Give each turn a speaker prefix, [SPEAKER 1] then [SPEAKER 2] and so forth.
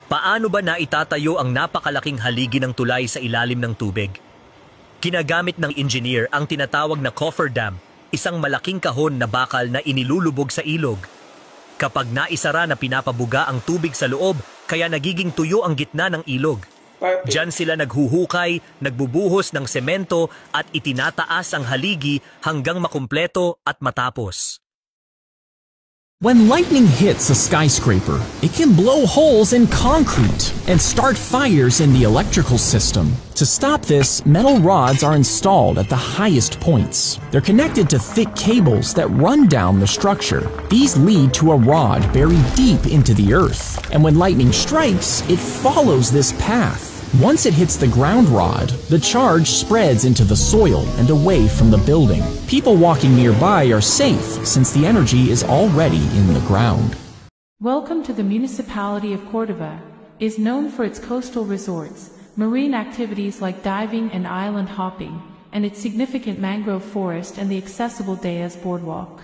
[SPEAKER 1] Paano ba naitatayo ang napakalaking haligi ng tulay sa ilalim ng tubig? Ginagamit ng engineer ang tinatawag na cofferdam, isang malaking kahon na bakal na inilulubog sa ilog. Kapag naisara na pinapabuga ang tubig sa loob, kaya nagiging tuyo ang gitna ng ilog. Diyan sila naghuhukay, nagbubuhos ng semento at itinataas ang haligi hanggang makumpleto at matapos.
[SPEAKER 2] When lightning hits a skyscraper, it can blow holes in concrete and start fires in the electrical system. To stop this, metal rods are installed at the highest points. They're connected to thick cables that run down the structure. These lead to a rod buried deep into the earth, and when lightning strikes, it follows this path. Once it hits the ground rod, the charge spreads into the soil and away from the building. People walking nearby are safe since the energy is already in the ground.
[SPEAKER 3] Welcome to the municipality of Cordova. Is known for its coastal resorts, marine activities like diving and island hopping, and its significant mangrove forest and the accessible Deas Boardwalk.